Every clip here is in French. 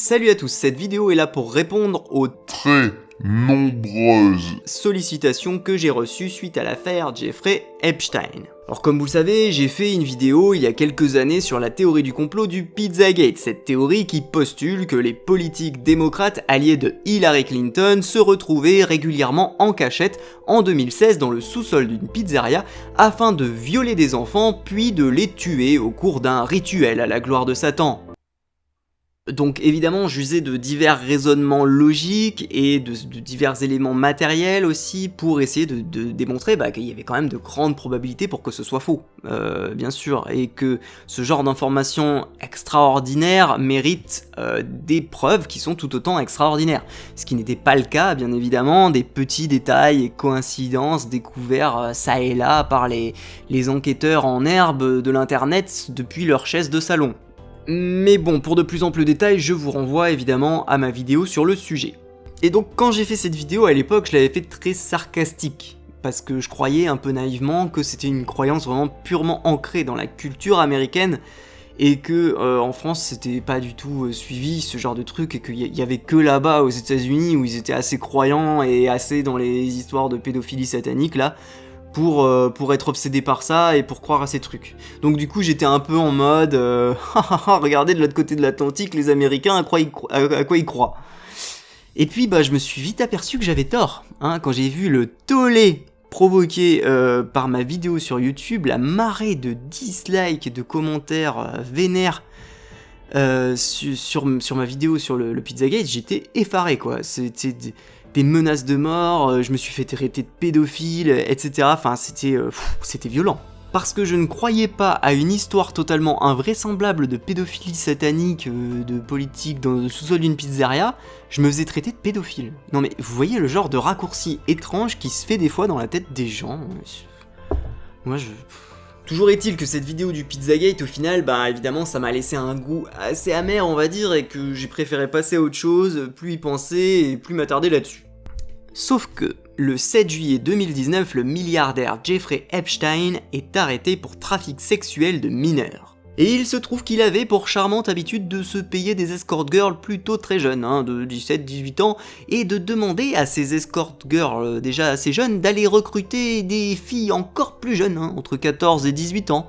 Salut à tous, cette vidéo est là pour répondre aux très nombreuses sollicitations que j'ai reçues suite à l'affaire Jeffrey Epstein. Alors comme vous le savez, j'ai fait une vidéo il y a quelques années sur la théorie du complot du Pizzagate, cette théorie qui postule que les politiques démocrates alliés de Hillary Clinton se retrouvaient régulièrement en cachette en 2016 dans le sous-sol d'une pizzeria afin de violer des enfants puis de les tuer au cours d'un rituel à la gloire de Satan. Donc évidemment, j'usais de divers raisonnements logiques et de divers éléments matériels aussi pour essayer de démontrer qu'il y avait quand même de grandes probabilités pour que ce soit faux, bien sûr, et que ce genre d'informations extraordinaires mérite des preuves qui sont tout autant extraordinaires. Ce qui n'était pas le cas, bien évidemment, des petits détails et coïncidences découverts ça et là par les enquêteurs en herbe de l'internet depuis leur chaise de salon. Mais bon, pour de plus amples détails, je vous renvoie évidemment à ma vidéo sur le sujet. Et donc quand j'ai fait cette vidéo à l'époque, je l'avais fait très sarcastique, parce que je croyais un peu naïvement que c'était une croyance vraiment purement ancrée dans la culture américaine, et que en France c'était pas du tout suivi ce genre de truc, et qu'il y avait que là-bas aux États-Unis où ils étaient assez croyants et assez dans les histoires de pédophilie satanique là, pour être obsédé par ça et pour croire à ces trucs. Donc du coup j'étais un peu en mode regardez de l'autre côté de l'Atlantique les Américains à quoi ils croient. Et puis je me suis vite aperçu que j'avais tort, quand j'ai vu le tollé provoqué par ma vidéo sur YouTube, la marée de dislikes et de commentaires vénères sur ma vidéo sur le Pizzagate, j'étais effaré quoi. C'était des menaces de mort, je me suis fait traiter de pédophile, etc. Enfin, c'était violent. Parce que je ne croyais pas à une histoire totalement invraisemblable de pédophilie satanique, de politique dans le sous-sol d'une pizzeria, je me faisais traiter de pédophile. Non mais vous voyez le genre de raccourci étrange qui se fait des fois dans la tête des gens. Moi Toujours est-il que cette vidéo du Pizzagate, au final, évidemment, ça m'a laissé un goût assez amer, on va dire, et que j'ai préféré passer à autre chose, plus y penser et plus m'attarder là-dessus. Sauf que, le 7 juillet 2019, le milliardaire Jeffrey Epstein est arrêté pour trafic sexuel de mineurs. Et il se trouve qu'il avait pour charmante habitude de se payer des escort girls plutôt très jeunes, de 17-18 ans, et de demander à ces escort girls déjà assez jeunes d'aller recruter des filles encore plus jeunes, entre 14 et 18 ans,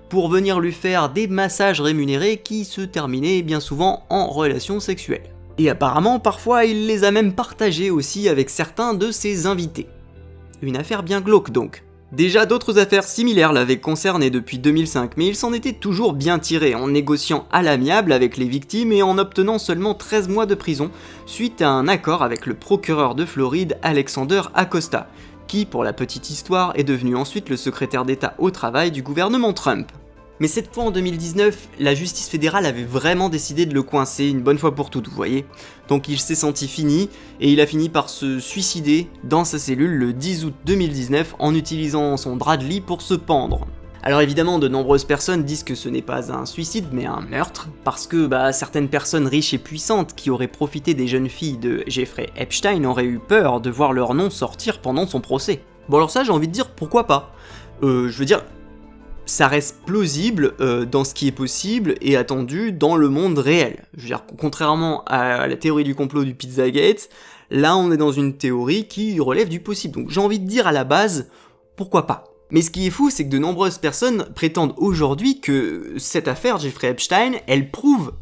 pour venir lui faire des massages rémunérés qui se terminaient bien souvent en relations sexuelles. Et apparemment, parfois, il les a même partagés aussi avec certains de ses invités. Une affaire bien glauque donc. Déjà d'autres affaires similaires l'avaient concerné depuis 2005, mais il s'en était toujours bien tiré en négociant à l'amiable avec les victimes et en obtenant seulement 13 mois de prison suite à un accord avec le procureur de Floride Alexander Acosta, qui, pour la petite histoire, est devenu ensuite le secrétaire d'État au travail du gouvernement Trump. Mais cette fois en 2019, la justice fédérale avait vraiment décidé de le coincer une bonne fois pour toutes, vous voyez. Donc il s'est senti fini, et il a fini par se suicider dans sa cellule le 10 août 2019 en utilisant son drap de lit pour se pendre. Alors évidemment, de nombreuses personnes disent que ce n'est pas un suicide, mais un meurtre, parce que certaines personnes riches et puissantes qui auraient profité des jeunes filles de Jeffrey Epstein auraient eu peur de voir leur nom sortir pendant son procès. Bon alors ça, j'ai envie de dire pourquoi pas. Je veux dire, ça reste plausible dans ce qui est possible et attendu dans le monde réel. Je veux dire, contrairement à la théorie du complot du Pizzagate, là on est dans une théorie qui relève du possible. Donc j'ai envie de dire à la base, pourquoi pas. Mais ce qui est fou, c'est que de nombreuses personnes prétendent aujourd'hui que cette affaire Jeffrey Epstein, elle prouve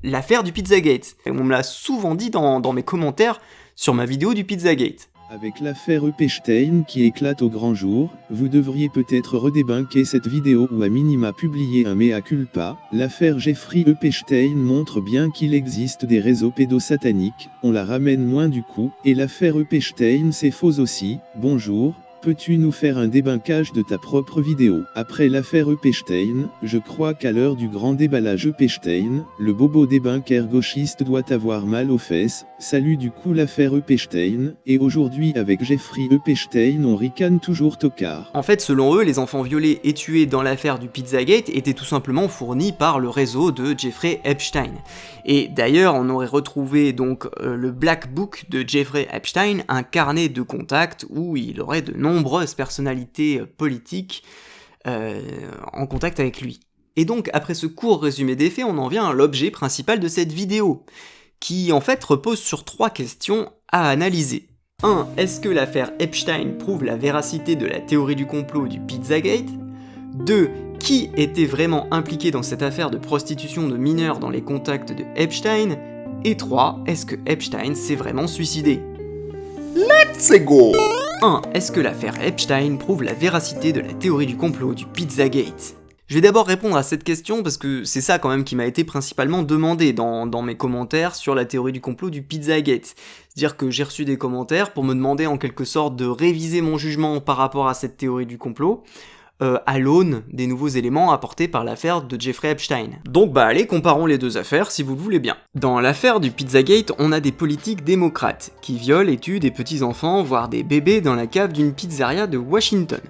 l'affaire du Pizzagate. Et on me l'a souvent dit dans mes commentaires sur ma vidéo du Pizzagate. Avec l'affaire Epstein qui éclate au grand jour, vous devriez peut-être redébunker cette vidéo ou à minima publier un mea culpa. L'affaire Jeffrey Epstein montre bien qu'il existe des réseaux pédosataniques, on la ramène moins du coup, et l'affaire Epstein c'est faux aussi. Bonjour, peux-tu nous faire un débunkage de ta propre vidéo? Après l'affaire Epstein, je crois qu'à l'heure du grand déballage Epstein, le bobo débunker gauchiste doit avoir mal aux fesses. Salut du coup l'affaire Epstein, et aujourd'hui avec Jeffrey Epstein on ricane toujours tocard. En fait, selon eux, les enfants violés et tués dans l'affaire du Pizzagate étaient tout simplement fournis par le réseau de Jeffrey Epstein. Et d'ailleurs, on aurait retrouvé donc le Black Book de Jeffrey Epstein, un carnet de contacts où il aurait de nombreuses personnalités politiques en contact avec lui. Et donc, après ce court résumé des faits, on en vient à l'objet principal de cette vidéo, qui en fait repose sur 3 questions à analyser. 1. Est-ce que l'affaire Epstein prouve la véracité de la théorie du complot du Pizzagate ? 2. Qui était vraiment impliqué dans cette affaire de prostitution de mineurs dans les contacts de Epstein ? Et 3. Est-ce que Epstein s'est vraiment suicidé ? Let's go! 1. Est-ce que l'affaire Epstein prouve la véracité de la théorie du complot du Pizzagate ? Je vais d'abord répondre à cette question parce que c'est ça quand même qui m'a été principalement demandé dans mes commentaires sur la théorie du complot du Pizzagate. C'est-à-dire que j'ai reçu des commentaires pour me demander en quelque sorte de réviser mon jugement par rapport à cette théorie du complot, à l'aune des nouveaux éléments apportés par l'affaire de Jeffrey Epstein. Donc allez, comparons les 2 affaires si vous le voulez bien. Dans l'affaire du Pizzagate, on a des politiques démocrates qui violent et tuent des petits-enfants, voire des bébés dans la cave d'une pizzeria de Washington,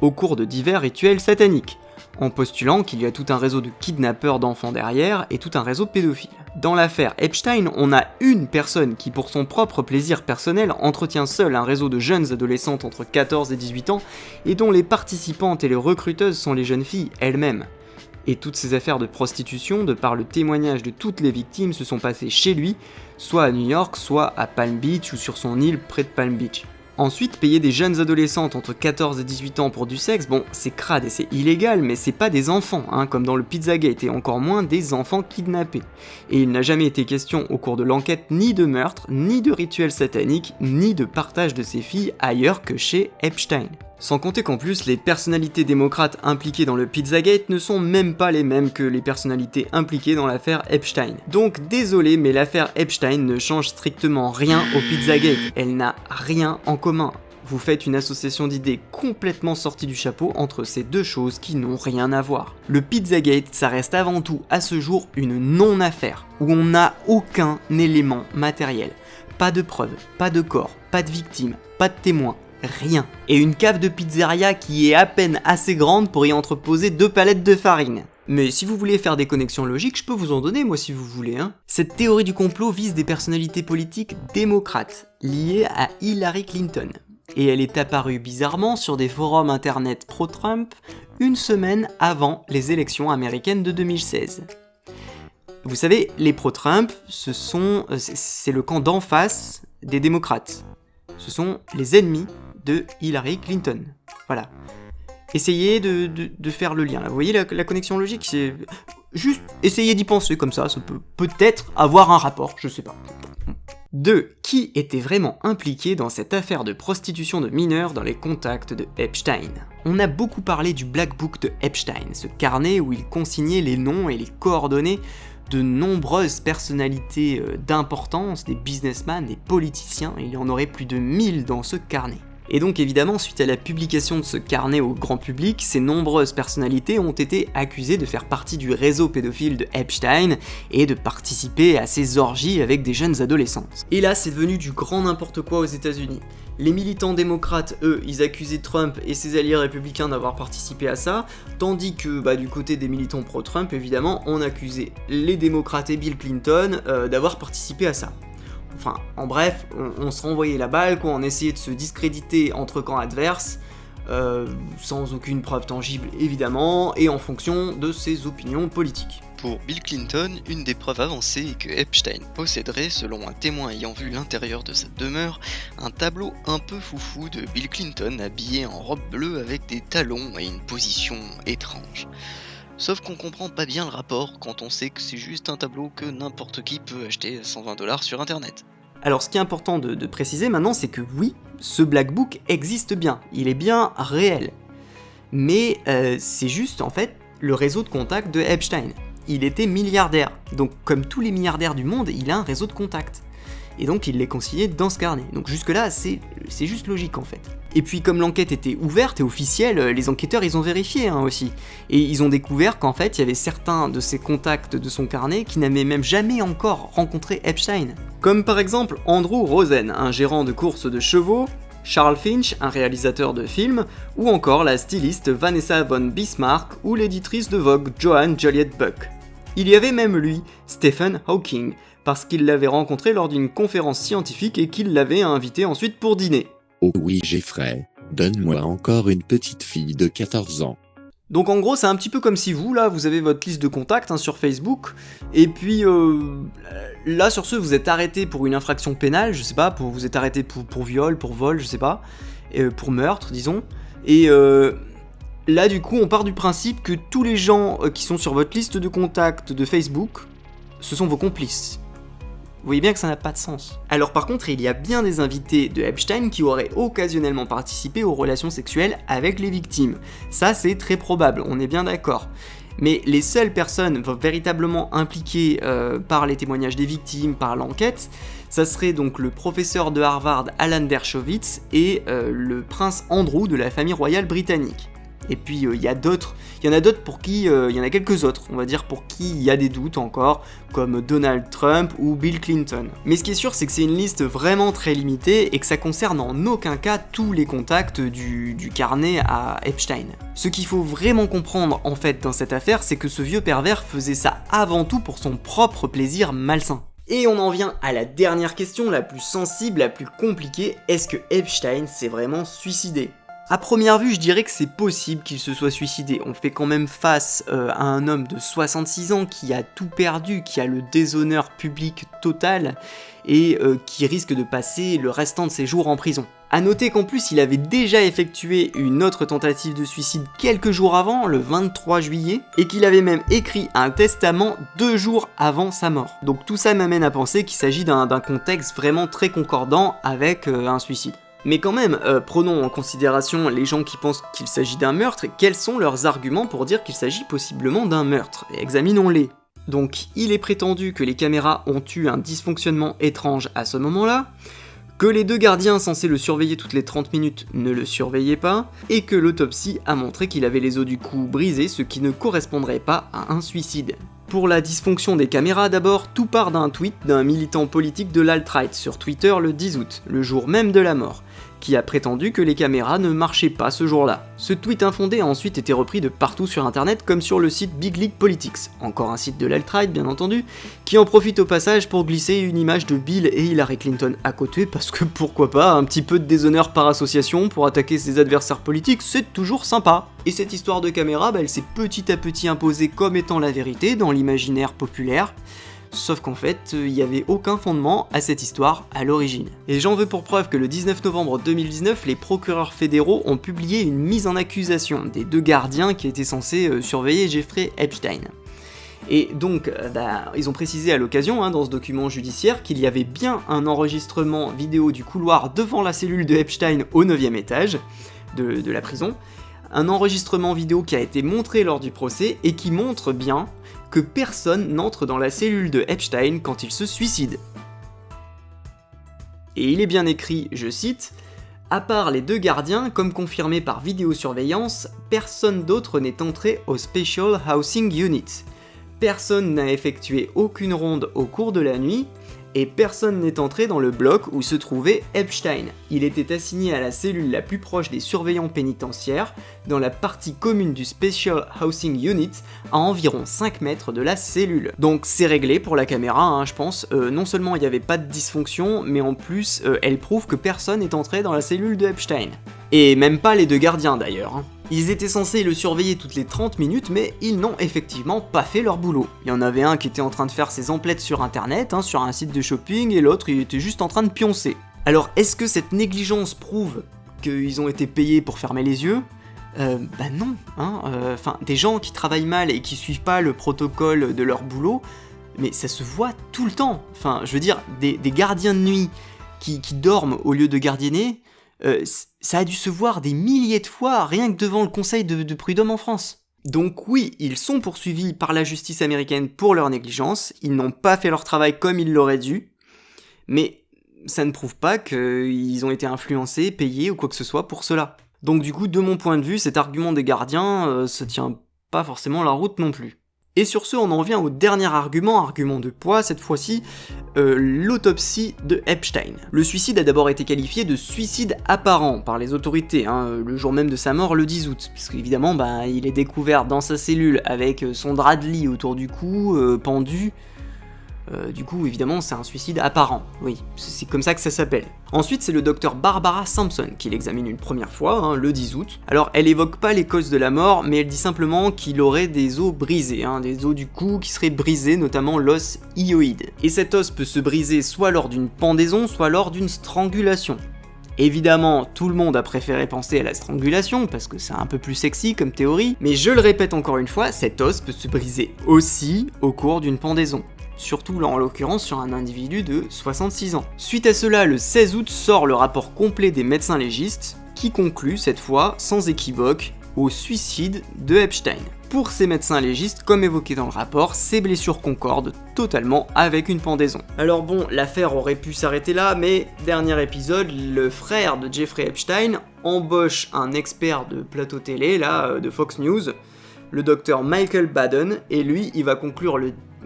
au cours de divers rituels sataniques, en postulant qu'il y a tout un réseau de kidnappeurs d'enfants derrière et tout un réseau pédophile. Dans l'affaire Epstein, on a une personne qui, pour son propre plaisir personnel, entretient seule un réseau de jeunes adolescentes entre 14 et 18 ans et dont les participantes et les recruteuses sont les jeunes filles elles-mêmes. Et toutes ces affaires de prostitution, de par le témoignage de toutes les victimes, se sont passées chez lui, soit à New York, soit à Palm Beach ou sur son île près de Palm Beach. Ensuite, payer des jeunes adolescentes entre 14 et 18 ans pour du sexe, bon, c'est crade et c'est illégal, mais c'est pas des enfants, comme dans le Pizzagate, et encore moins des enfants kidnappés. Et il n'a jamais été question au cours de l'enquête ni de meurtre, ni de rituel satanique, ni de partage de ces filles ailleurs que chez Epstein. Sans compter qu'en plus, les personnalités démocrates impliquées dans le Pizzagate ne sont même pas les mêmes que les personnalités impliquées dans l'affaire Epstein. Donc désolé, mais l'affaire Epstein ne change strictement rien au Pizzagate, elle n'a rien en commun. Vous faites une association d'idées complètement sortie du chapeau entre ces 2 choses qui n'ont rien à voir. Le Pizzagate, ça reste avant tout à ce jour une non-affaire, où on n'a aucun élément matériel. Pas de preuves, pas de corps, pas de victimes, pas de témoins. Rien. Et une cave de pizzeria qui est à peine assez grande pour y entreposer 2 palettes de farine. Mais si vous voulez faire des connexions logiques, je peux vous en donner moi si vous voulez. Cette théorie du complot vise des personnalités politiques démocrates, liées à Hillary Clinton. Et elle est apparue bizarrement sur des forums internet pro-Trump une semaine avant les élections américaines de 2016. Vous savez, les pro-Trump, c'est le camp d'en face des démocrates. Ce sont les ennemis de Hillary Clinton. Voilà. Essayez de faire le lien. Là. Vous voyez la connexion logique, c'est juste essayez d'y penser comme ça peut peut-être avoir un rapport, je sais pas. 2. Qui était vraiment impliqué dans cette affaire de prostitution de mineurs dans les contacts de Epstein ? On a beaucoup parlé du Black Book de Epstein, ce carnet où il consignait les noms et les coordonnées de nombreuses personnalités d'importance, des businessmen, des politiciens, il y en aurait plus de 1000 dans ce carnet. Et donc évidemment, suite à la publication de ce carnet au grand public, ces nombreuses personnalités ont été accusées de faire partie du réseau pédophile de Epstein et de participer à ces orgies avec des jeunes adolescentes. Et là, c'est devenu du grand n'importe quoi aux États-Unis. Les militants démocrates, eux, ils accusaient Trump et ses alliés républicains d'avoir participé à ça, tandis que du côté des militants pro-Trump, évidemment, on accusait les démocrates et Bill Clinton d'avoir participé à ça. Enfin, en bref, on se renvoyait la balle, on essayait de se discréditer entre camps adverses, sans aucune preuve tangible évidemment, et en fonction de ses opinions politiques. Pour Bill Clinton, une des preuves avancées est que Epstein posséderait, selon un témoin ayant vu l'intérieur de sa demeure, un tableau un peu foufou de Bill Clinton habillé en robe bleue avec des talons et une position étrange. Sauf qu'on comprend pas bien le rapport quand on sait que c'est juste un tableau que n'importe qui peut acheter à $120 sur internet. Alors ce qui est important de préciser maintenant, c'est que oui, ce Black Book existe bien, il est bien réel. Mais c'est juste en fait le réseau de contacts de Epstein. Il était milliardaire, donc comme tous les milliardaires du monde, il a un réseau de contacts. Et donc il les consignait dans ce carnet. Donc jusque là, c'est juste logique en fait. Et puis comme l'enquête était ouverte et officielle, les enquêteurs ils ont vérifié aussi. Et ils ont découvert qu'en fait il y avait certains de ces contacts de son carnet qui n'avaient même jamais encore rencontré Epstein. Comme par exemple Andrew Rosen, un gérant de courses de chevaux, Charles Finch, un réalisateur de films, ou encore la styliste Vanessa von Bismarck ou l'éditrice de Vogue Joan Joliet Buck. Il y avait même lui, Stephen Hawking, parce qu'il l'avait rencontré lors d'une conférence scientifique et qu'il l'avait invité ensuite pour dîner. Oh oui Jeffrey, donne-moi encore une petite fille de 14 ans. Donc en gros, c'est un petit peu comme si vous, là, vous avez votre liste de contacts sur Facebook, et puis là, sur ce, vous êtes arrêté pour une infraction pénale, je sais pas, vous êtes arrêté pour viol, pour vol, je sais pas, pour meurtre, disons, et là, du coup, on part du principe que tous les gens qui sont sur votre liste de contacts de Facebook, ce sont vos complices. Vous voyez bien que ça n'a pas de sens. Alors par contre, il y a bien des invités de Epstein qui auraient occasionnellement participé aux relations sexuelles avec les victimes. Ça, c'est très probable, on est bien d'accord. Mais les seules personnes véritablement impliquées par les témoignages des victimes, par l'enquête, ça serait donc le professeur de Harvard Alan Dershowitz et le prince Andrew de la famille royale britannique. Et puis il y en a d'autres pour qui, il y en a quelques autres, on va dire, pour qui il y a des doutes encore, comme Donald Trump ou Bill Clinton. Mais ce qui est sûr, c'est que c'est une liste vraiment très limitée et que ça concerne en aucun cas tous les contacts du carnet à Epstein. Ce qu'il faut vraiment comprendre en fait dans cette affaire, c'est que ce vieux pervers faisait ça avant tout pour son propre plaisir malsain. Et on en vient à la dernière question, la plus sensible, la plus compliquée, est-ce que Epstein s'est vraiment suicidé ? A première vue, je dirais que c'est possible qu'il se soit suicidé. On fait quand même face à un homme de 66 ans qui a tout perdu, qui a le déshonneur public total et qui risque de passer le restant de ses jours en prison. A noter qu'en plus, il avait déjà effectué une autre tentative de suicide quelques jours avant, le 23 juillet, et qu'il avait même écrit un testament 2 jours avant sa mort. Donc tout ça m'amène à penser qu'il s'agit d'un contexte vraiment très concordant avec un suicide. Mais quand même, prenons en considération les gens qui pensent qu'il s'agit d'un meurtre, et quels sont leurs arguments pour dire qu'il s'agit possiblement d'un meurtre, et examinons-les. Donc, il est prétendu que les caméras ont eu un dysfonctionnement étrange à ce moment-là, que les 2 gardiens censés le surveiller toutes les 30 minutes ne le surveillaient pas, et que l'autopsie a montré qu'il avait les os du cou brisés, ce qui ne correspondrait pas à un suicide. Pour la dysfonction des caméras d'abord, tout part d'un tweet d'un militant politique de l'alt-right sur Twitter le 10 août, le jour même de la mort, qui a prétendu que les caméras ne marchaient pas ce jour-là. Ce tweet infondé a ensuite été repris de partout sur internet comme sur le site Big League Politics, encore un site de l'alt-right bien entendu, qui en profite au passage pour glisser une image de Bill et Hillary Clinton à côté parce que pourquoi pas, un petit peu de déshonneur par association pour attaquer ses adversaires politiques, c'est toujours sympa. Et cette histoire de caméra, elle s'est petit à petit imposée comme étant la vérité dans l'imaginaire populaire. Sauf qu'en fait, il n'y avait aucun fondement à cette histoire à l'origine. Et j'en veux pour preuve que le 19 novembre 2019, les procureurs fédéraux ont publié une mise en accusation des 2 gardiens qui étaient censés surveiller Jeffrey Epstein. Et donc, ils ont précisé à l'occasion, dans ce document judiciaire, qu'il y avait bien un enregistrement vidéo du couloir devant la cellule de Epstein au 9e étage de la prison, un enregistrement vidéo qui a été montré lors du procès et qui montre bien que personne n'entre dans la cellule de Epstein quand il se suicide. Et il est bien écrit, je cite, « À part les 2 gardiens, comme confirmé par vidéosurveillance, personne d'autre n'est entré au Special Housing Unit. Personne n'a effectué aucune ronde au cours de la nuit, et personne n'est entré dans le bloc où se trouvait Epstein. Il était assigné à la cellule la plus proche des surveillants pénitentiaires, dans la partie commune du Special Housing Unit, à environ 5 mètres de la cellule. » Donc c'est réglé pour la caméra, je pense. Non seulement il n'y avait pas de dysfonction, mais en plus, elle prouve que personne n'est entré dans la cellule de Epstein. Et même pas les 2 gardiens d'ailleurs. Ils étaient censés le surveiller toutes les 30 minutes, mais ils n'ont effectivement pas fait leur boulot. Il y en avait un qui était en train de faire ses emplettes sur internet, sur un site de shopping, et l'autre il était juste en train de pioncer. Alors est-ce que cette négligence prouve qu'ils ont été payés pour fermer les yeux ? Non, des gens qui travaillent mal et qui suivent pas le protocole de leur boulot, mais ça se voit tout le temps. Enfin, je veux dire, des gardiens de nuit qui dorment au lieu de gardienner, ça a dû se voir des milliers de fois rien que devant le conseil de prud'homme en France. Donc oui, ils sont poursuivis par la justice américaine pour leur négligence, ils n'ont pas fait leur travail comme ils l'auraient dû, mais ça ne prouve pas qu'ils ont été influencés, payés ou quoi que ce soit pour cela. Donc du coup, de mon point de vue, cet argument des gardiens, ça tient pas forcément la route non plus. Et sur ce, on en vient au dernier argument de poids cette fois-ci, l'autopsie de Epstein. Le suicide a d'abord été qualifié de suicide apparent par les autorités, le jour même de sa mort, le 10 août, puisqu'évidemment, il est découvert dans sa cellule avec son drap de lit autour du cou, pendu. Du coup, évidemment, c'est un suicide apparent. Oui, c'est comme ça que ça s'appelle. Ensuite, c'est le docteur Barbara Sampson qui l'examine une première fois, hein, le 10 août. Alors, elle évoque pas les causes de la mort, mais elle dit simplement qu'il aurait des os brisés, hein, des os du cou qui seraient brisés, notamment l'os hyoïde. Et cet os peut se briser soit lors d'une pendaison, soit lors d'une strangulation. Évidemment, tout le monde a préféré penser à la strangulation, parce que c'est un peu plus sexy comme théorie, mais je le répète encore une fois, cet os peut se briser aussi au cours d'une pendaison. Surtout là en l'occurrence sur un individu de 66 ans. Suite à cela, le 16 août sort le rapport complet des médecins légistes, qui conclut cette fois, sans équivoque, au suicide de Epstein. Pour ces médecins légistes, comme évoqué dans le rapport, ces blessures concordent totalement avec une pendaison. Alors bon, l'affaire aurait pu s'arrêter là, mais dernier épisode, le frère de Jeffrey Epstein embauche un expert de plateau télé, là, de Fox News, le docteur Michael Baden, et lui, il va conclure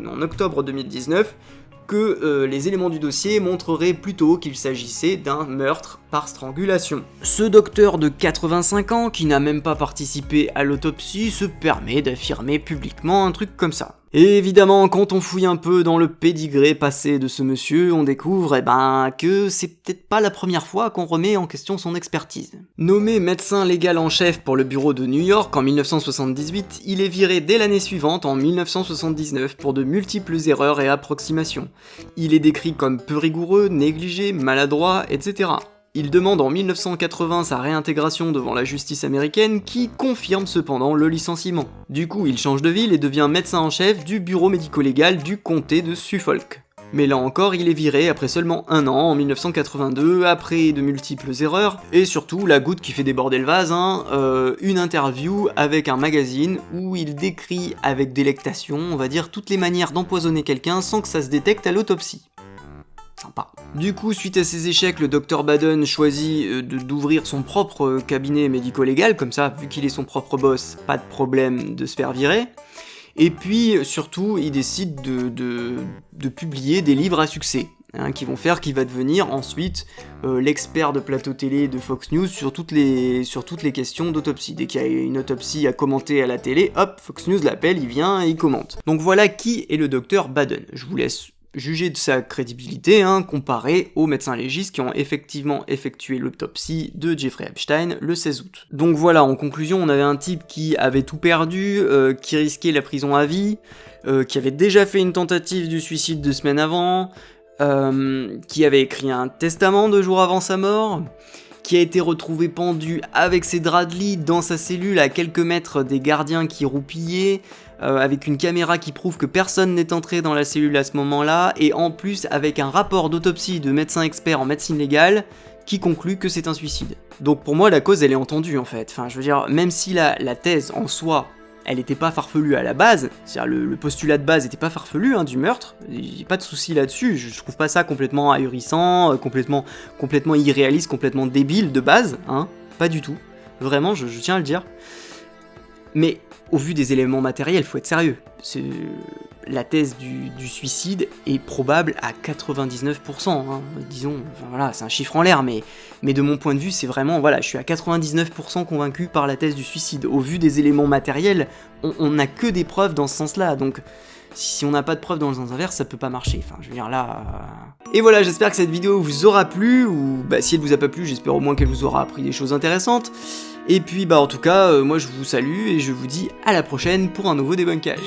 en octobre 2019 que les éléments du dossier montreraient plutôt qu'il s'agissait d'un meurtre par strangulation. Ce docteur de 85 ans, qui n'a même pas participé à l'autopsie, se permet d'affirmer publiquement un truc comme ça. Et évidemment, quand on fouille un peu dans le pédigré passé de ce monsieur, on découvre que c'est peut-être pas la première fois qu'on remet en question son expertise. Nommé médecin légal en chef pour le bureau de New York en 1978, il est viré dès l'année suivante, en 1979, pour de multiples erreurs et approximations. Il est décrit comme peu rigoureux, négligé, maladroit, etc. Il demande en 1980 sa réintégration devant la justice américaine qui confirme cependant le licenciement. Du coup, il change de ville et devient médecin en chef du bureau médico-légal du comté de Suffolk. Mais là encore, il est viré après seulement un an, en 1982, après de multiples erreurs, et surtout, la goutte qui fait déborder le vase, une interview avec un magazine où il décrit avec délectation, on va dire, toutes les manières d'empoisonner quelqu'un sans que ça se détecte à l'autopsie. Sympa. Du coup, suite à ces échecs, le Dr Baden choisit d'ouvrir son propre cabinet médico-légal, comme ça, vu qu'il est son propre boss, pas de problème de se faire virer. Et puis, surtout, il décide de publier des livres à succès, qui vont faire qu'il va devenir ensuite l'expert de plateau télé de Fox News sur toutes les questions d'autopsie. Dès qu'il y a une autopsie à commenter à la télé, hop, Fox News l'appelle, il vient et il commente. Donc voilà qui est le Dr Baden. Je vous laisse juger de sa crédibilité, comparé aux médecins légistes qui ont effectivement effectué l'autopsie de Jeffrey Epstein le 16 août. Donc voilà, en conclusion, on avait un type qui avait tout perdu, qui risquait la prison à vie, qui avait déjà fait une tentative du suicide 2 semaines avant, qui avait écrit un testament 2 jours avant sa mort, qui a été retrouvé pendu avec ses draps de lit dans sa cellule à quelques mètres des gardiens qui roupillaient, avec une caméra qui prouve que personne n'est entré dans la cellule à ce moment-là, et en plus avec un rapport d'autopsie de médecin expert en médecine légale qui conclut que c'est un suicide. Donc pour moi la cause elle est entendue en fait, enfin je veux dire, même si la thèse en soi elle était pas farfelue à la base, c'est-à-dire le postulat de base était pas farfelu du meurtre, j'ai pas de souci là-dessus, je trouve pas ça complètement ahurissant, complètement irréaliste, complètement débile de base, pas du tout, vraiment je tiens à le dire. Mais au vu des éléments matériels, faut être sérieux. La thèse du suicide est probable à 99%, disons, enfin, voilà, c'est un chiffre en l'air, mais de mon point de vue, c'est vraiment, voilà, je suis à 99% convaincu par la thèse du suicide. Au vu des éléments matériels, on n'a que des preuves dans ce sens-là, donc si on n'a pas de preuves dans le sens inverse, ça peut pas marcher, enfin, je veux dire là... Et voilà, j'espère que cette vidéo vous aura plu, ou si elle vous a pas plu, j'espère au moins qu'elle vous aura appris des choses intéressantes. Et puis en tout cas, moi je vous salue et je vous dis à la prochaine pour un nouveau débunkage.